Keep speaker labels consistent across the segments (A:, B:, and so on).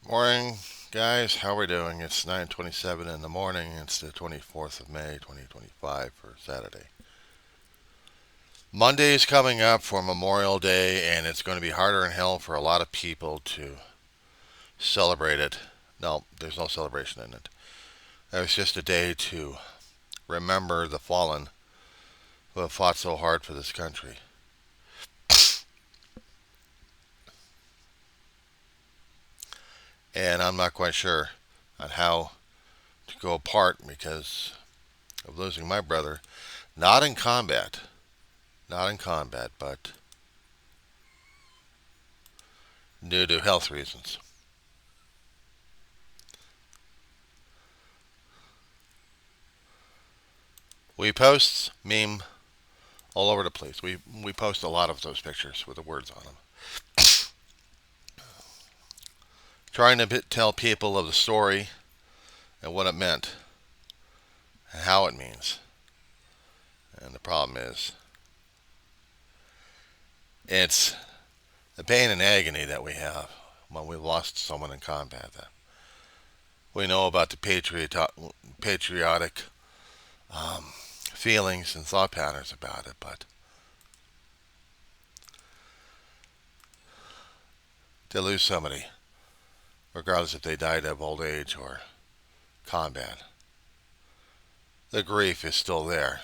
A: Morning, guys. How we doing? It's 9:27 in the morning. It's the 24th of May, 2025 for Saturday. Monday is coming up for Memorial Day, and it's going to be harder in hell for a lot of people to celebrate it. No, there's no celebration in it. It's just a day to remember the fallen who have fought so hard for this country. And I'm not quite sure on how to go apart because of losing my brother, not in combat, but due to health reasons. We post meme all over the place. We post a lot of those pictures with the words on them, trying to tell people of the story and what it meant and how it means. And the problem is, it's the pain and agony that we have when we've lost someone in combat. That we know about the patriotic feelings and thought patterns about it, but to lose somebody, regardless if they died of old age or combat, the grief is still there.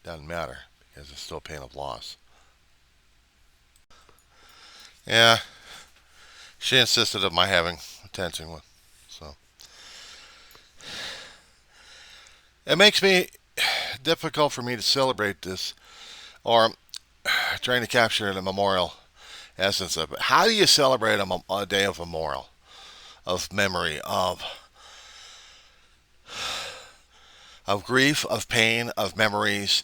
A: Doesn't matter because it's still pain of loss. Yeah, she insisted of my having attention with, so it makes me difficult for me to celebrate this or trying to capture the memorial essence of it. How do you celebrate a day of memorial, of memory, of grief, of pain, of memories,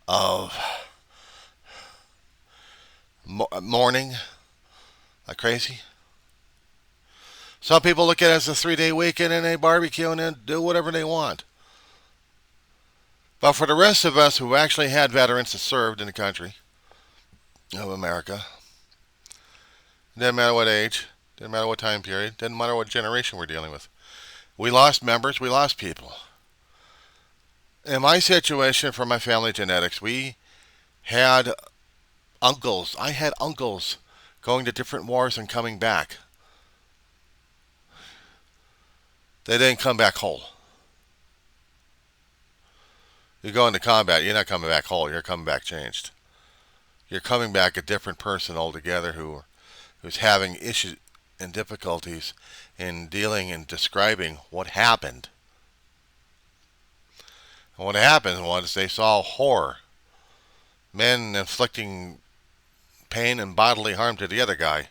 A: of mourning like crazy? Some people look at it as a 3-day weekend and they barbecue and then do whatever they want. But for the rest of us who actually had veterans that served in the country of America, didn't matter what age, didn't matter what time period, didn't matter what generation we're dealing with. We lost members, we lost people. In my situation, for my family genetics, we had uncles. I had uncles going to different wars and coming back. They didn't come back whole. You go into combat, you're not coming back whole. You're coming back changed. You're coming back a different person altogether who's having issues and difficulties in dealing and describing what happened. And what happened was they saw horror. Men inflicting pain and bodily harm to the other guy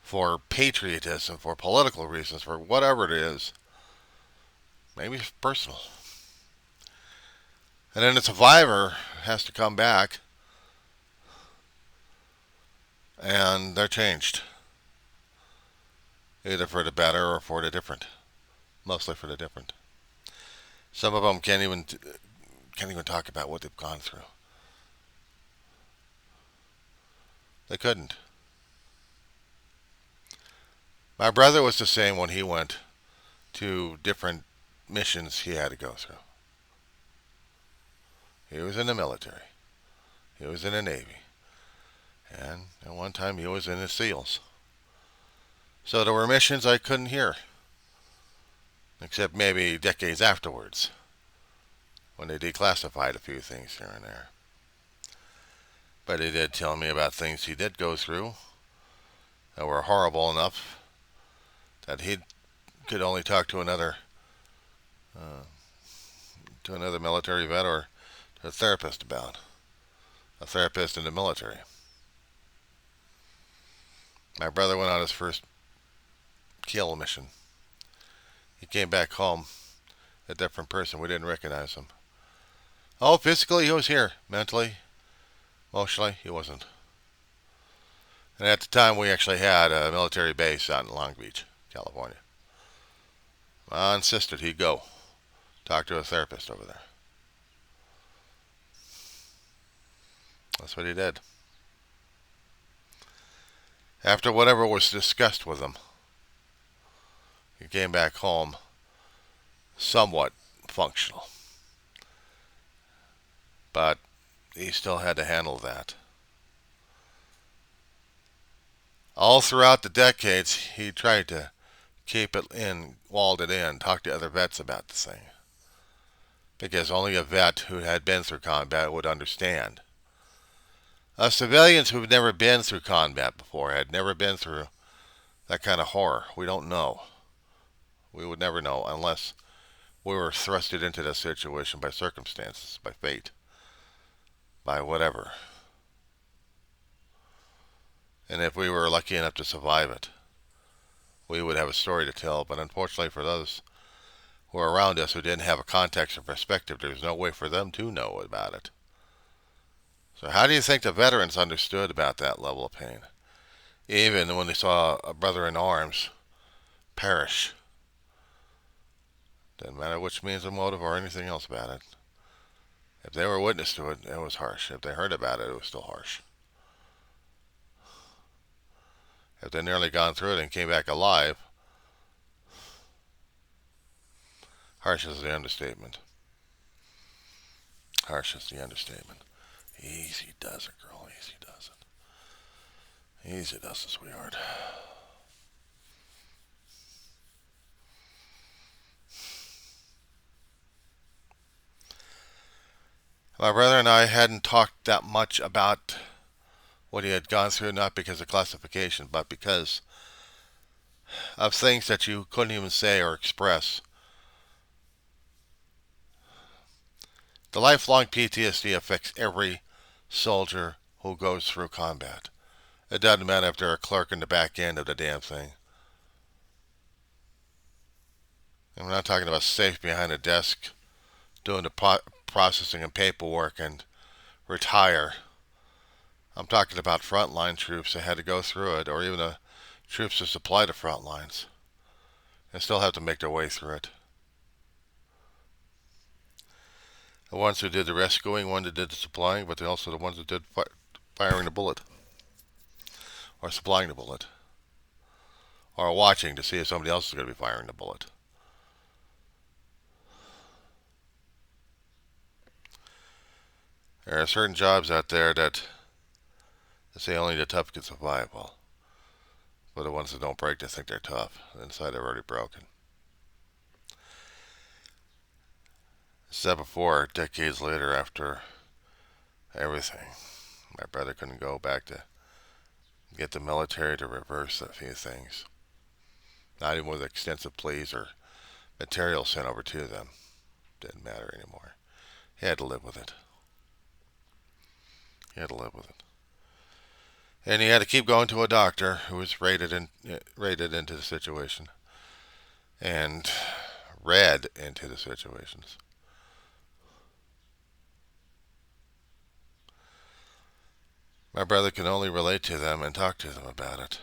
A: for patriotism, for political reasons, for whatever it is. Maybe it's personal. And then the survivor has to come back and they're changed. Either for the better or for the different. Mostly for the different. Some of them can't even talk about what they've gone through. They couldn't. My brother was the same when he went to different missions he had to go through. He was in the military. He was in the Navy. And at one time he was in the SEALs. So there were missions I couldn't hear. Except maybe decades afterwards. When they declassified a few things here and there. But he did tell me about things he did go through that were horrible enough that he could only talk uh, to another military vet or to a therapist about. A therapist in the military. My brother went on his first kill mission. He came back home a different person. We didn't recognize him. Oh, physically he was here. Mentally, emotionally, he wasn't. And at the time we actually had a military base out in Long Beach, California. I insisted he'd go talk to a therapist over there. That's what he did. After whatever was discussed with him, he came back home somewhat functional. But he still had to handle that. All throughout the decades, he tried to keep it in, walled it in, talk to other vets about the thing. Because only a vet who had been through combat would understand. Civilians who've never been through combat before, had never been through that kind of horror, we don't know. We would never know unless we were thrusted into this situation by circumstances, by fate, by whatever. And if we were lucky enough to survive it, we would have a story to tell. But unfortunately for those who are around us who didn't have a context or perspective, there's no way for them to know about it. So how do you think the veterans understood about that level of pain? Even when they saw a brother in arms perish. Didn't matter which means of motive or anything else about it. If they were witness to it, it was harsh. If they heard about it, it was still harsh. If they nearly gone through it and came back alive, harsh is the understatement. Harsh is the understatement. Easy does it, girl. Easy does it. Easy does it, sweetheart. My brother and I hadn't talked that much about what he had gone through, not because of classification, but because of things that you couldn't even say or express. The lifelong PTSD affects every soldier who goes through combat. It doesn't matter if they're a clerk in the back end of the damn thing. And we're not talking about safe behind a desk doing the processing and paperwork and retire. I'm talking about frontline troops that had to go through it, or even the troops that supply the front lines and still have to make their way through it. The ones who did the rescuing, ones that did the supplying, but also the ones that did firing the bullet, or supplying the bullet, or watching to see if somebody else is going to be firing the bullet. There are certain jobs out there that they say only the tough can survive. Well, for the ones that don't break, they think they're tough. Inside, they're already broken. As said before, decades later, after everything, my brother couldn't go back to get the military to reverse a few things. Not even with extensive pleas or material sent over to them. Didn't matter anymore. He had to live with it. He had to live with it. And he had to keep going to a doctor who was rated into the situation and read into the situations. My brother can only relate to them and talk to them about it.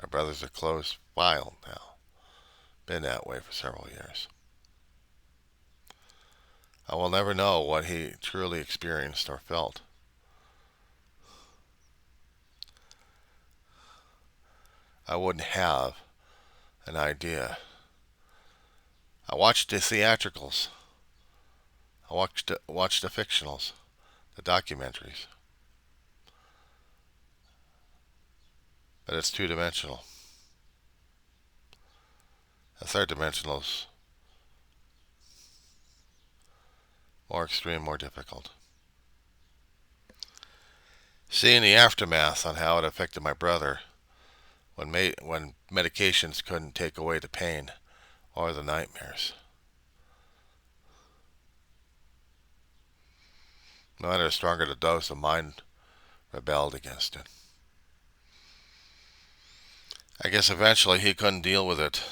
A: My brother's a closed file now. Been that way for several years. I will never know what he truly experienced or felt. I wouldn't have an idea. I watched the theatricals. I watched the fictionals, the documentaries. But it's two-dimensional. The third dimensional's more extreme, more difficult. Seeing the aftermath on how it affected my brother when medications couldn't take away the pain or the nightmares. No matter how stronger the dose, the mind rebelled against it. I guess eventually he couldn't deal with it.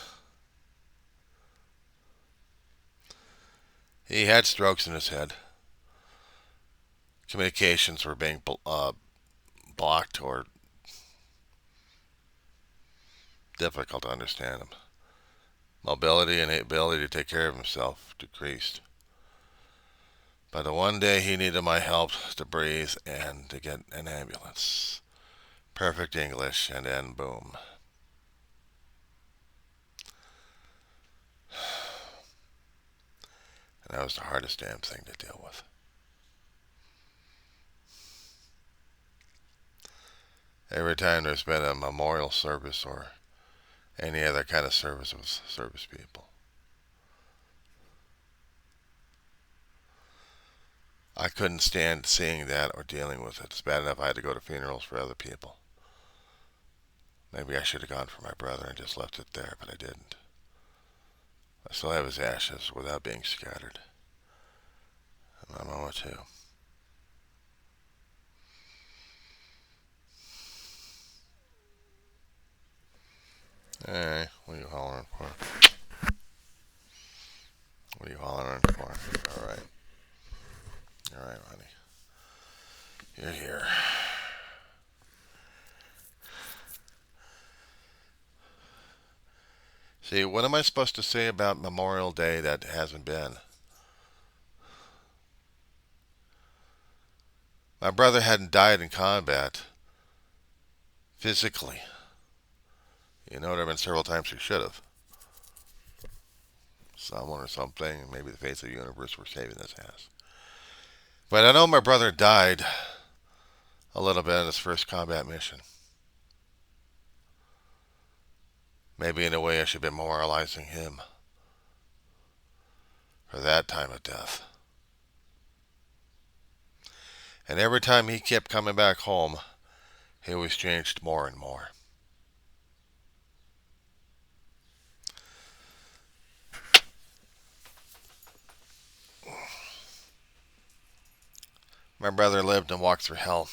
A: He had strokes in his head. Communications were being blocked or difficult to understand him. Mobility and ability to take care of himself decreased. But the one day he needed my help to breathe and to get an ambulance. Perfect English, and then boom. And that was the hardest damn thing to deal with. Every time there's been a memorial service or any other kind of service with service people, I couldn't stand seeing that or dealing with it. It's bad enough I had to go to funerals for other people. Maybe I should have gone for my brother and just left it there, but I didn't. I still have his ashes without being scattered. And my mama too. Hey, what are you hollering for? What are you hollering for? All right. All right, honey. You're here. See, what am I supposed to say about Memorial Day that hasn't been? My brother hadn't died in combat physically. You know, there have been several times he should have. Someone or something, maybe the fates of the universe were saving his ass. But I know my brother died a little bit in his first combat mission. Maybe in a way I should be memorializing him for that time of death. And every time he kept coming back home, he always changed more and more. My brother lived and walked through hell.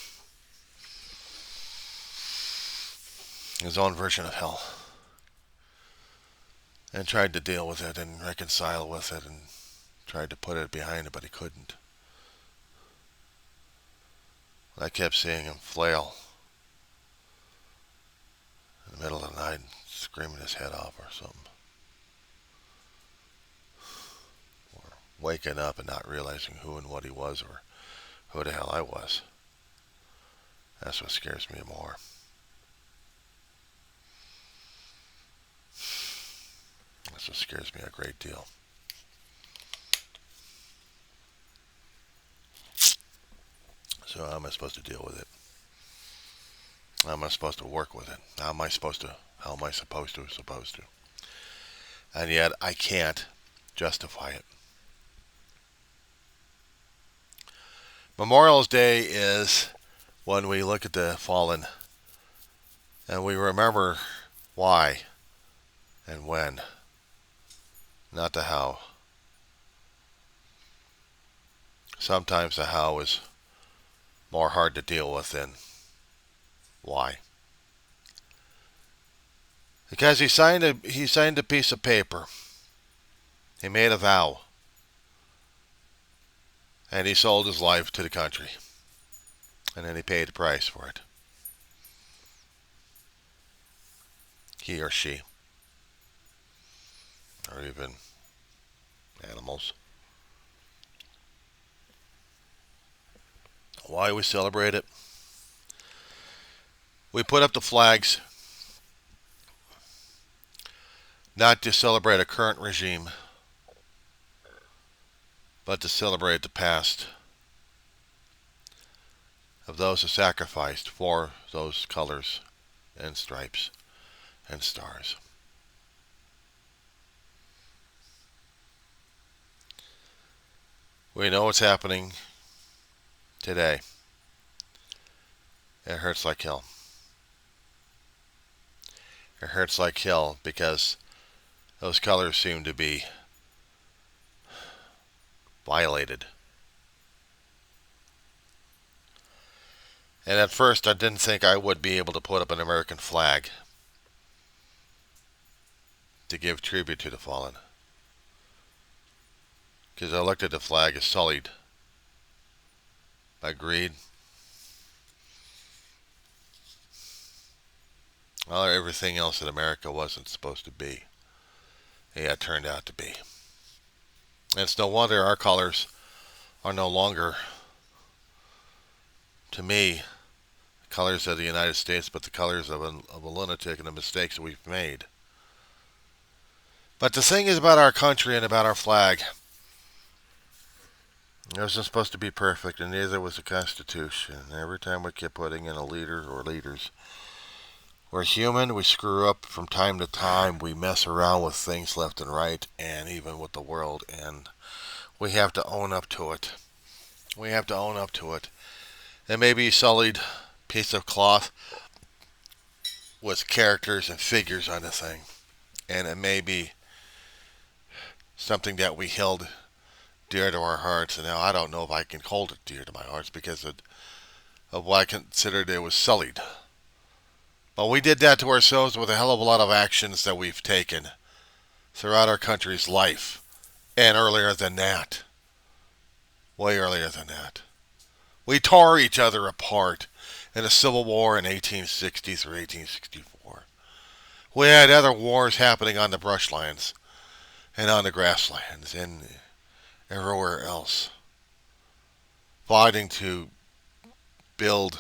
A: His own version of hell. And tried to deal with it and reconcile with it and tried to put it behind him, but he couldn't. I kept seeing him flail in the middle of the night, screaming his head off or something. Or waking up and not realizing who and what he was or who the hell I was. That's what scares me more. That's what scares me a great deal. So how am I supposed to deal with it? How am I supposed to work with it? How am I supposed to? And yet I can't justify it. Memorial Day is when we look at the fallen and we remember why and when, not the how. Sometimes the how is more hard to deal with than why. Because he signed a piece of paper. He made a vow. And he sold his life to the country. And then he paid the price for it. He or she. Or even animals. Why we celebrate it? We put up the flags not to celebrate a current regime, but to celebrate the past of those who sacrificed for those colors and stripes and stars. We know what's happening today. It hurts like hell. It hurts like hell because those colors seem to be violated. And at first I didn't think I would be able to put up an American flag to give tribute to the fallen. Because I looked at the flag as sullied by greed. Well, everything else that America wasn't supposed to be, it turned out to be. And it's no wonder our colors are no longer, to me, the colors of the United States, but the colors of a lunatic and the mistakes that we've made. But the thing is about our country and about our flag, it wasn't supposed to be perfect, and neither was the Constitution. Every time we kept putting in a leader or leaders, we're human. We screw up from time to time. We mess around with things left and right, and even with the world, and we have to own up to it. We have to own up to it. It may be a sullied piece of cloth with characters and figures on the thing, and it may be something that we held dear to our hearts. And now I don't know if I can hold it dear to my hearts because of what I considered it was sullied. But we did that to ourselves with a hell of a lot of actions that we've taken throughout our country's life, and earlier than that. Way earlier than that. We tore each other apart in the Civil War in 1860 through 1864. We had other wars happening on the brushlands and on the grasslands and everywhere else, fighting to build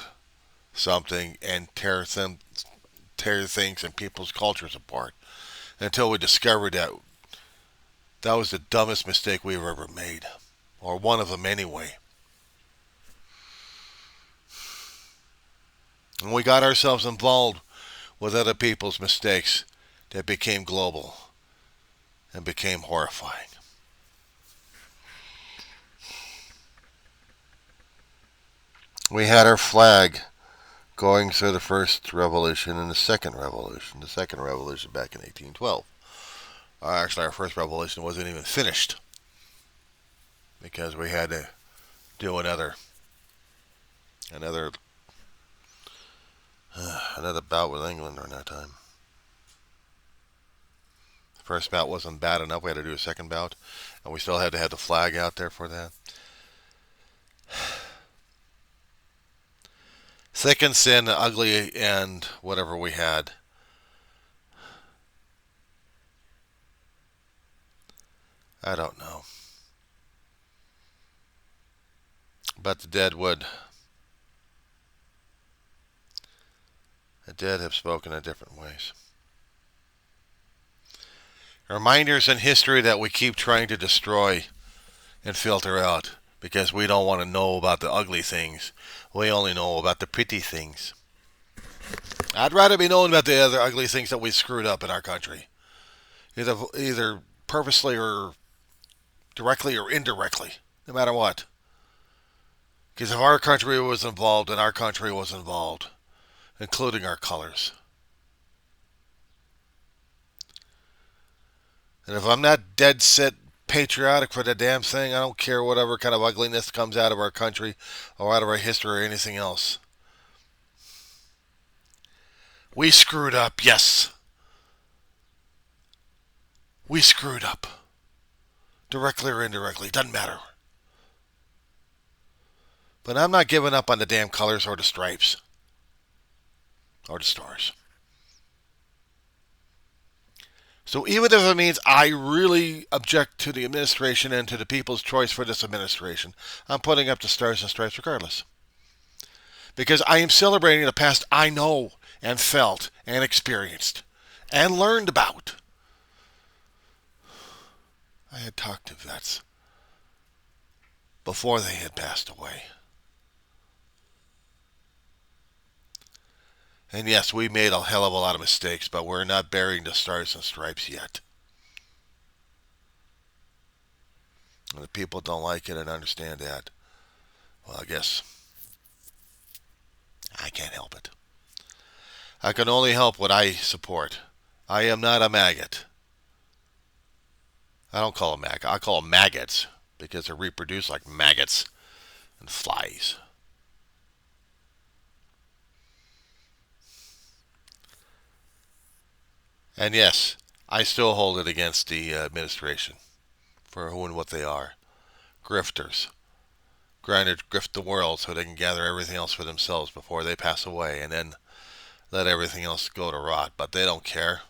A: something and tear things and people's cultures apart until we discovered that that was the dumbest mistake we've ever made, or one of them anyway. And we got ourselves involved with other people's mistakes that became global and became horrifying. We had our flag going through the first revolution and the second revolution. The second revolution back in 1812. Actually, our first revolution wasn't even finished because we had to do another bout with England during that time. The first bout wasn't bad enough. We had to do a second bout, and we still had to have the flag out there for that. Thick and thin, ugly, and whatever we had. I don't know. But the dead have spoken in different ways. Reminders in history that we keep trying to destroy and filter out because we don't want to know about the ugly things. We only know about the pretty things. I'd rather be known about the other ugly things that we screwed up in our country, either purposely or directly or indirectly, no matter what. Because if our country was involved, and our country was involved, including our colors. And if I'm not dead set patriotic for the damn thing, I don't care whatever kind of ugliness comes out of our country or out of our history or anything else. We screwed up, yes. We screwed up. Directly or indirectly, doesn't matter. But I'm not giving up on the damn colors or the stripes. Or the stars. So even if it means I really object to the administration and to the people's choice for this administration, I'm putting up the stars and stripes regardless. Because I am celebrating the past I know and felt and experienced and learned about. I had talked to vets before they had passed away. And yes, we made a hell of a lot of mistakes, but we're not burying the stars and stripes yet. And if people don't like it and understand that, well, I guess I can't help it. I can only help what I support. I am not a maggot. I don't call them maggots. I call them maggots because they reproduce like maggots and flies. And yes, I still hold it against the administration for who and what they are. Grifters. Granted, grift the world so they can gather everything else for themselves before they pass away and then let everything else go to rot. But they don't care.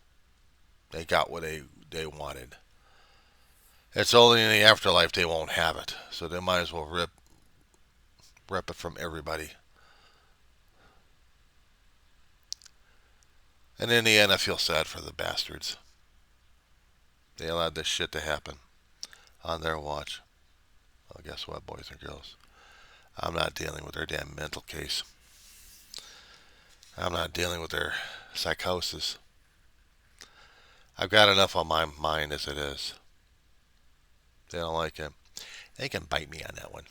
A: They got what they wanted. It's only in the afterlife they won't have it, so they might as well rip it from everybody. And in the end, I feel sad for the bastards. They allowed this shit to happen on their watch. Well, guess what, boys and girls? I'm not dealing with their damn mental case. I'm not dealing with their psychosis. I've got enough on my mind as it is. They don't like it. They can bite me on that one.